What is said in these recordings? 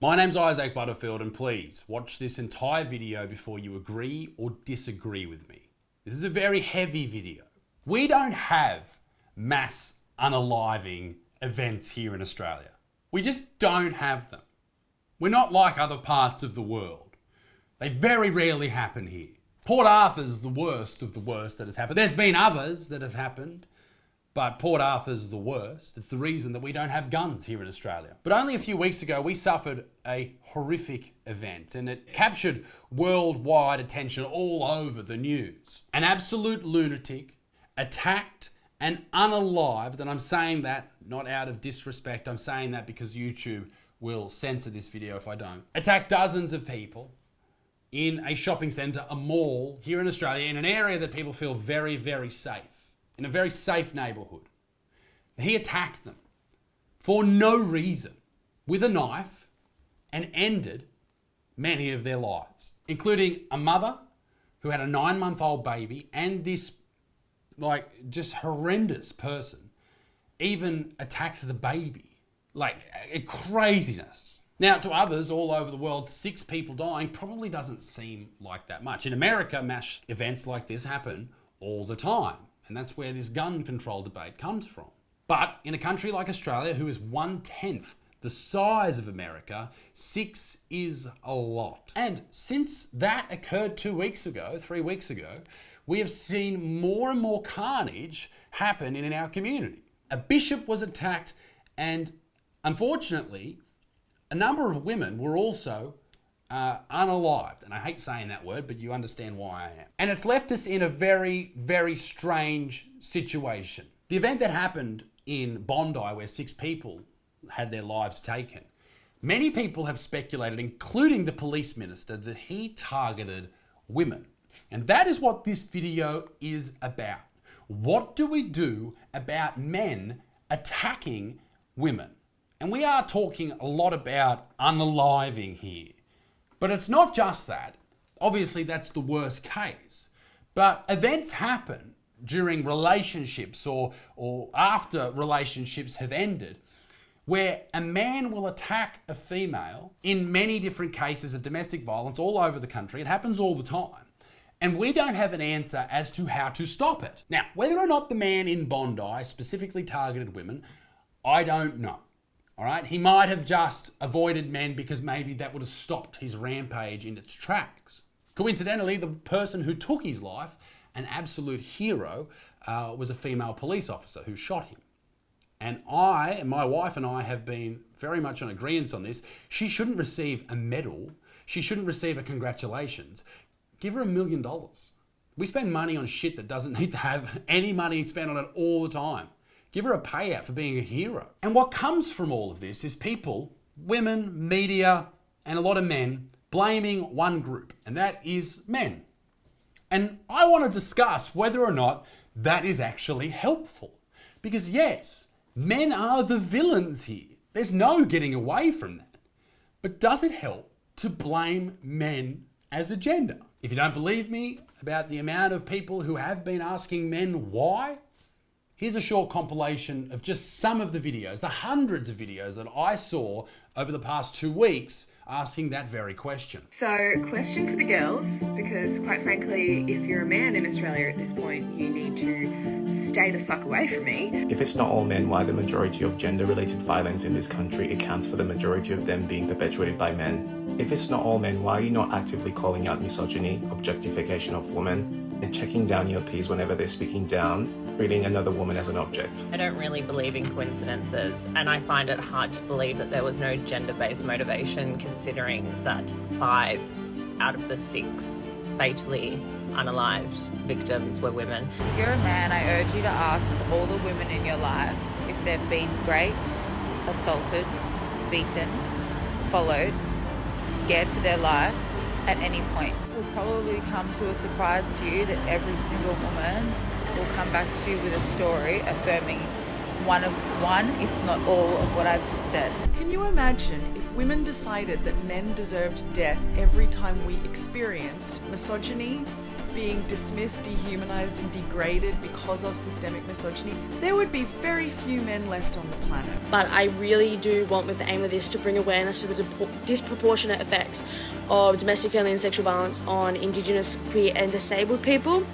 My name's Isaac Butterfield, and please watch this entire video before you agree or disagree with me. This is a very heavy video. We don't have mass unaliving events here in Australia. We just don't have them. We're not like other parts of the world. They very rarely happen here. Port Arthur's the worst of the worst that has happened. There's been others that have happened, but Port Arthur's the worst. It's the reason that we don't have guns here in Australia. But only a few weeks ago, we suffered a horrific event, and it captured worldwide attention all over the news. An absolute lunatic attacked and unalived, and I'm saying that not out of disrespect, I'm saying that because YouTube will censor this video if I don't. Attacked dozens of people in a shopping centre, a mall here in Australia, in an area that people feel very, very safe. In a very safe neighbourhood. He attacked them for no reason with a knife and ended many of their lives, including a mother who had a 9-month-old baby, and this just horrendous person even attacked the baby. Craziness. Now, to others all over the world, 6 people dying probably doesn't seem like that much. In America, mass events like this happen all the time. And that's where this gun control debate comes from. But in a country like Australia, who is 1/10 the size of America, 6 is a lot. And since that occurred 3 weeks ago, we have seen more and more carnage happen in our community. A bishop was attacked, and unfortunately, a number of women were also unalived. And I hate saying that word, but you understand why I am. And it's left us in a very, very strange situation. The event that happened in Bondi, where 6 people had their lives taken, many people have speculated, including the police minister, that he targeted women. And that is what this video is about. What do we do about men attacking women? And we are talking a lot about unaliving here. But it's not just that. Obviously, that's the worst case. But events happen during relationships or after relationships have ended where a man will attack a female in many different cases of domestic violence all over the country. It happens all the time. And we don't have an answer as to how to stop it. Now, whether or not the man in Bondi specifically targeted women, I don't know. All right, he might have just avoided men because maybe that would have stopped his rampage in its tracks. Coincidentally, the person who took his life, an absolute hero, was a female police officer who shot him. And my wife and I have been very much on agreement on this. She shouldn't receive a medal. She shouldn't receive a congratulations. Give her $1 million. We spend money on shit that doesn't need to have any money spent on it all the time. Give her a payout for being a hero. And what comes from all of this is people, women, media, and a lot of men blaming one group, and that is men. And I want to discuss whether or not that is actually helpful. Because yes, men are the villains here. There's no getting away from that. But does it help to blame men as a gender? If you don't believe me about the amount of people who have been asking men why, here's a short compilation of just some of the videos, the hundreds of videos that I saw over the past 2 weeks asking that very question. So, question for the girls, because quite frankly, if you're a man in Australia at this point, you need to stay the fuck away from me. If it's not all men, why the majority of gender-related violence in this country accounts for the majority of them being perpetuated by men? If it's not all men, why are you not actively calling out misogyny, objectification of women, and checking down your peers whenever they're speaking down, treating another woman as an object? I don't really believe in coincidences, and I find it hard to believe that there was no gender-based motivation, considering that 5 out of the 6 fatally unalived victims were women. If you're a man, I urge you to ask all the women in your life if they've been raped, assaulted, beaten, followed, scared for their life at any point. It will probably come to a surprise to you that every single woman will come back to you with a story affirming one, if not all, of what I've just said. Can you imagine if women decided that men deserved death every time we experienced misogyny, being dismissed, dehumanized, and degraded because of systemic misogyny? There would be very few men left on the planet. But I really do want, with the aim of this, to bring awareness to the disproportionate effects of domestic, family and sexual violence on Indigenous, queer and disabled people,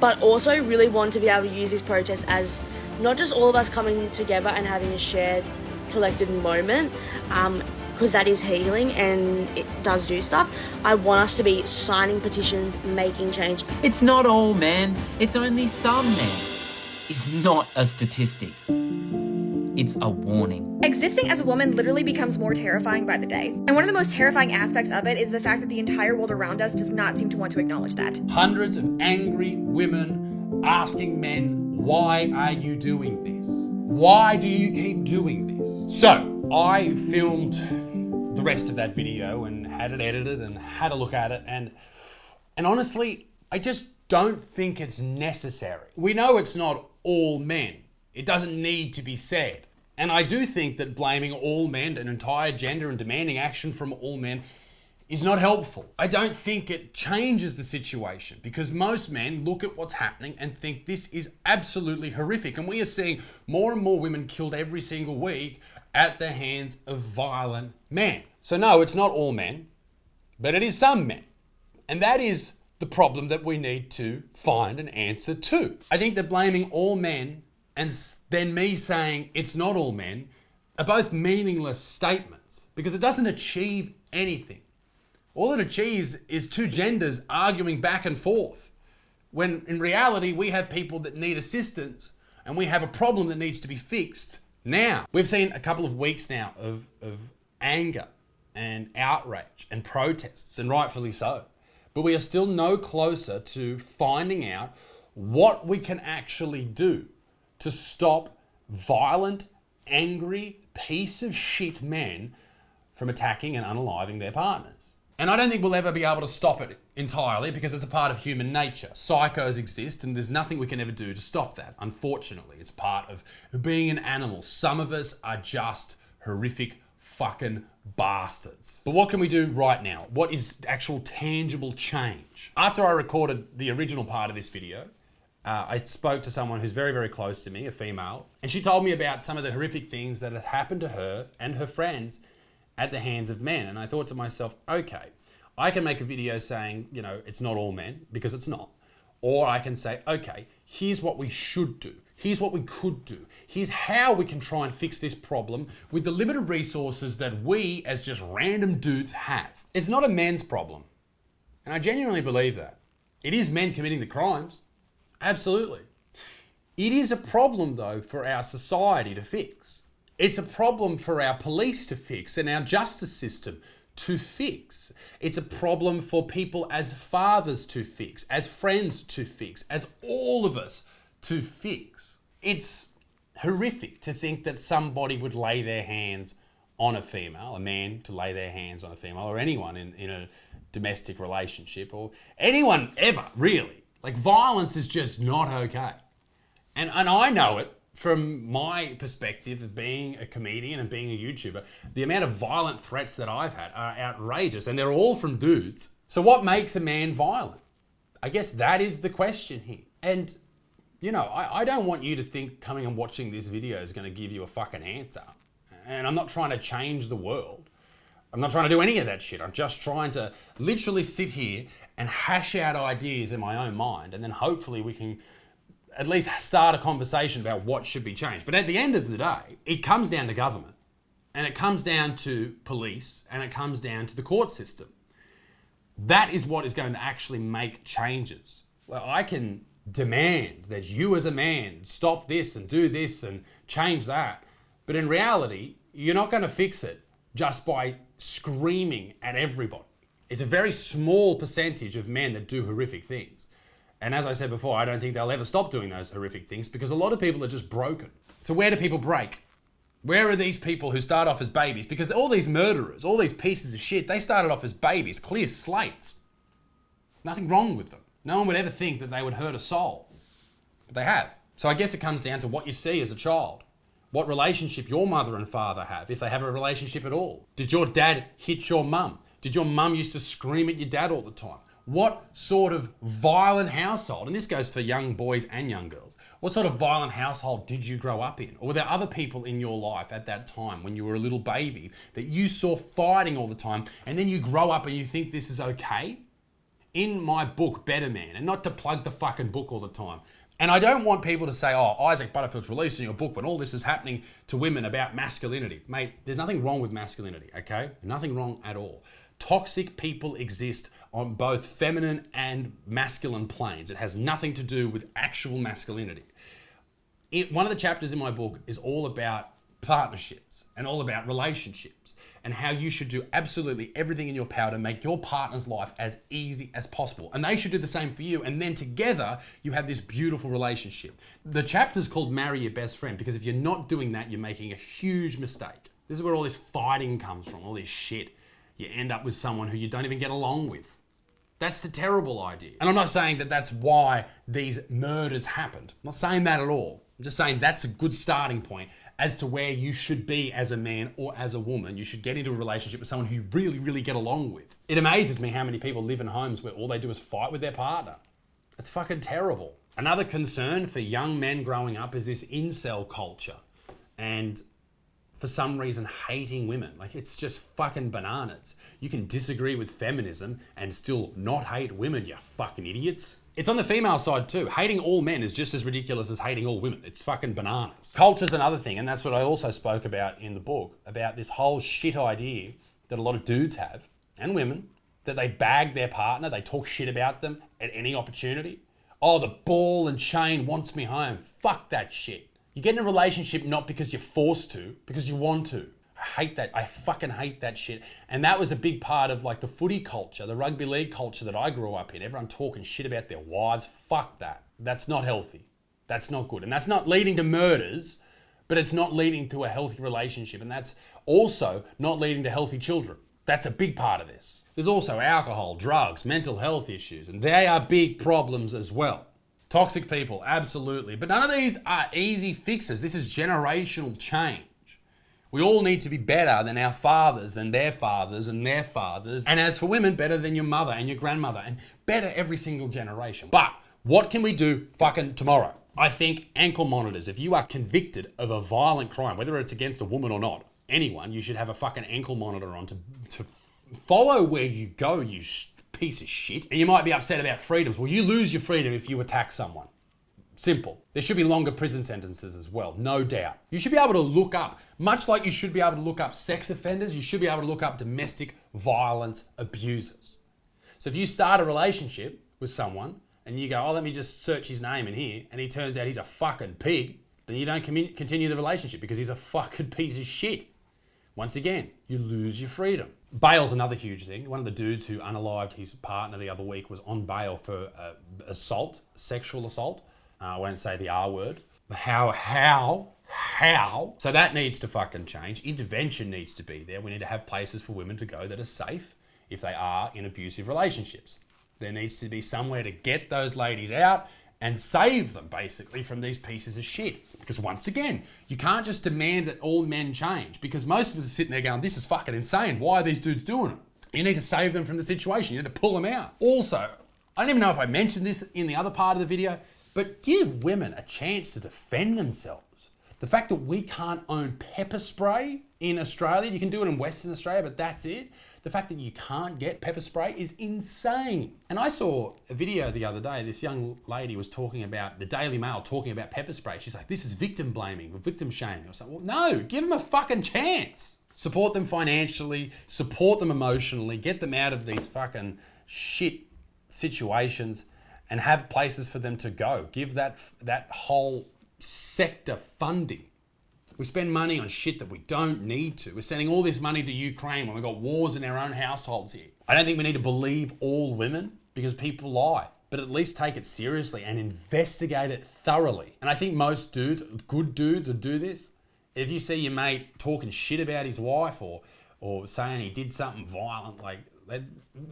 but also really want to be able to use this protest as not just all of us coming together and having a shared collected moment, because that is healing and it does do stuff. I want us to be signing petitions, making change. It's not all men, it's only some men. It's not a statistic. It's a warning. Existing as a woman literally becomes more terrifying by the day. And one of the most terrifying aspects of it is the fact that the entire world around us does not seem to want to acknowledge that. Hundreds of angry women asking men, why are you doing this? Why do you keep doing this? So, I filmed the rest of that video and had it edited and had a look at it, and honestly, I just don't think it's necessary. We know it's not all men. It doesn't need to be said. And I do think that blaming all men, an entire gender, and demanding action from all men is not helpful. I don't think it changes the situation, because most men look at what's happening and think this is absolutely horrific. And we are seeing more and more women killed every single week at the hands of violent men. So no, it's not all men, but it is some men. And that is the problem that we need to find an answer to. I think that blaming all men and then me saying it's not all men are both meaningless statements, because it doesn't achieve anything. All it achieves is two genders arguing back and forth, when in reality we have people that need assistance and we have a problem that needs to be fixed now. We've seen a couple of weeks now of anger and outrage and protests, and rightfully so. But we are still no closer to finding out what we can actually do to stop violent, angry, piece of shit men from attacking and unaliving their partners. And I don't think we'll ever be able to stop it entirely, because it's a part of human nature. Psychos exist and there's nothing we can ever do to stop that. Unfortunately, it's part of being an animal. Some of us are just horrific fucking bastards. But what can we do right now? What is actual tangible change? After I recorded the original part of this video, I spoke to someone who's very, very close to me, a female, and she told me about some of the horrific things that had happened to her and her friends at the hands of men. And I thought to myself, okay, I can make a video saying, you know, it's not all men, because it's not. Or I can say, okay, here's what we should do. Here's what we could do. Here's how we can try and fix this problem with the limited resources that we, as just random dudes, have. It's not a men's problem. And I genuinely believe that. It is men committing the crimes. Absolutely. It is a problem, though, for our society to fix. It's a problem for our police to fix and our justice system to fix. It's a problem for people as fathers to fix, as friends to fix, as all of us to fix. It's horrific to think that somebody would lay their hands on a female, a man to lay their hands on a female, or anyone in a domestic relationship, or anyone ever, really. Like, violence is just not okay. And I know it from my perspective of being a comedian and being a YouTuber. The amount of violent threats that I've had are outrageous, and they're all from dudes. So what makes a man violent? I guess that is the question here. And, you know, I don't want you to think coming and watching this video is going to give you a fucking answer. And I'm not trying to change the world. I'm not trying to do any of that shit. I'm just trying to literally sit here and hash out ideas in my own mind, and then hopefully we can at least start a conversation about what should be changed. But at the end of the day, it comes down to government, and it comes down to police, and it comes down to the court system. That is what is going to actually make changes. Well, I can demand that you as a man stop this and do this and change that, but in reality, you're not going to fix it just by screaming at everybody. It's a very small percentage of men that do horrific things. And as I said before, I don't think they'll ever stop doing those horrific things, because a lot of people are just broken. So where do people break? Where are these people who start off as babies? Because all these murderers, all these pieces of shit, they started off as babies, clear slates. Nothing wrong with them. No one would ever think that they would hurt a soul. But they have. So I guess it comes down to what you see as a child. what relationship your mother and father have, if they have a relationship at all. Did your dad hit your mum? Did your mum used to scream at your dad all the time? What sort of violent household, and this goes for young boys and young girls, what sort of violent household did you grow up in? Or were there other people in your life at that time when you were a little baby that you saw fighting all the time, and then you grow up and you think this is okay? In my book, Betterman, and not to plug the fucking book all the time, and I don't want people to say, oh, Isaac Butterfield's releasing a book when all this is happening to women about masculinity. Mate, there's nothing wrong with masculinity, okay? Nothing wrong at all. Toxic people exist on both feminine and masculine planes. It has nothing to do with actual masculinity. One of the chapters in my book is all about partnerships and all about relationships and how you should do absolutely everything in your power to make your partner's life as easy as possible. And they should do the same for you. And then together you have this beautiful relationship. The chapter's called Marry Your Best Friend, because if you're not doing that, you're making a huge mistake. This is where all this fighting comes from, all this shit. You end up with someone who you don't even get along with. That's the terrible idea. And I'm not saying that that's why these murders happened. I'm not saying that at all. I'm just saying that's a good starting point as to where you should be as a man or as a woman. You should get into a relationship with someone who you really, really get along with. It amazes me how many people live in homes where all they do is fight with their partner. It's fucking terrible. Another concern for young men growing up is this incel culture. And for some reason hating women. Like, it's just fucking bananas. You can disagree with feminism and still not hate women, you fucking idiots. It's on the female side too. Hating all men is just as ridiculous as hating all women. It's fucking bananas. Culture's another thing, and that's what I also spoke about in the book, about this whole shit idea that a lot of dudes have, and women, that they bag their partner, they talk shit about them at any opportunity. Oh, the ball and chain wants me home. Fuck that shit. You get in a relationship not because you're forced to, because you want to. I hate that. I fucking hate that shit. And that was a big part of like the footy culture, the rugby league culture that I grew up in. Everyone talking shit about their wives. Fuck that. That's not healthy. That's not good. And that's not leading to murders, but it's not leading to a healthy relationship. And that's also not leading to healthy children. That's a big part of this. There's also alcohol, drugs, mental health issues, and they are big problems as well. Toxic people, absolutely. But none of these are easy fixes. This is generational change. We all need to be better than our fathers and their fathers and their fathers. And as for women, better than your mother and your grandmother, and better every single generation. But what can we do fucking tomorrow? I think ankle monitors. If you are convicted of a violent crime, whether it's against a woman or not, anyone, you should have a fucking ankle monitor on to follow where you go, you piece of shit. And you might be upset about freedoms. Well, you lose your freedom if you attack someone. Simple. There should be longer prison sentences as well, no doubt. You should be able to look up, much like you should be able to look up sex offenders, you should be able to look up domestic violence abusers. So if you start a relationship with someone and you go, oh, let me just search his name in here, and he turns out he's a fucking pig, then you don't continue the relationship because he's a fucking piece of shit. Once again, you lose your freedom. Bail's another huge thing. One of the dudes who unalived his partner the other week was on bail for assault, sexual assault. I won't say the R word. How? So that needs to fucking change. Intervention needs to be there. We need to have places for women to go that are safe if they are in abusive relationships. There needs to be somewhere to get those ladies out and save them, basically, from these pieces of shit. Because once again, you can't just demand that all men change, because most of us are sitting there going, this is fucking insane. Why are these dudes doing it? You need to save them from the situation. You need to pull them out. Also, I don't even know if I mentioned this in the other part of the video, but give women a chance to defend themselves. The fact that we can't own pepper spray in Australia, you can do it in Western Australia, but that's it. The fact that you can't get pepper spray is insane. And I saw a video the other day, this young lady was talking about, the Daily Mail talking about pepper spray. She's like, this is victim blaming, or victim shaming. I was like, well, no, give them a fucking chance. Support them financially, support them emotionally, get them out of these fucking shit situations and have places for them to go. Give that whole sector funding. We spend money on shit that we don't need to. We're sending all this money to Ukraine when we've got wars in our own households here. I don't think we need to believe all women because people lie, but at least take it seriously and investigate it thoroughly. And I think most dudes, good dudes, would do this. If you see your mate talking shit about his wife or saying he did something violent, like,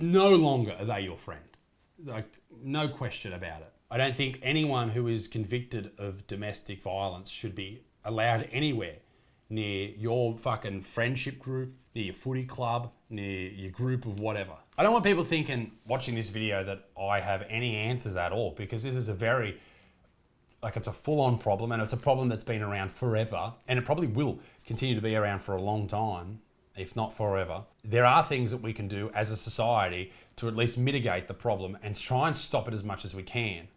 no longer are they your friend. Like, no question about it. I don't think anyone who is convicted of domestic violence should be allowed anywhere near your fucking friendship group, near your footy club, near your group of whatever. I don't want people thinking, watching this video, that I have any answers at all, because this is a very, it's a full-on problem, and it's a problem that's been around forever, and it probably will continue to be around for a long time, if not forever. There are things that we can do as a society to at least mitigate the problem and try and stop it as much as we can.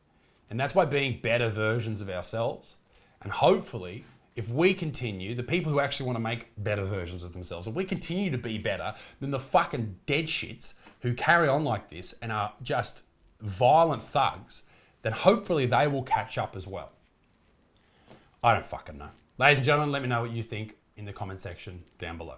And that's by being better versions of ourselves. And hopefully, if we continue, the people who actually want to make better versions of themselves, if we continue to be better than the fucking dead shits who carry on like this and are just violent thugs, then hopefully they will catch up as well. I don't fucking know. Ladies and gentlemen, let me know what you think in the comment section down below.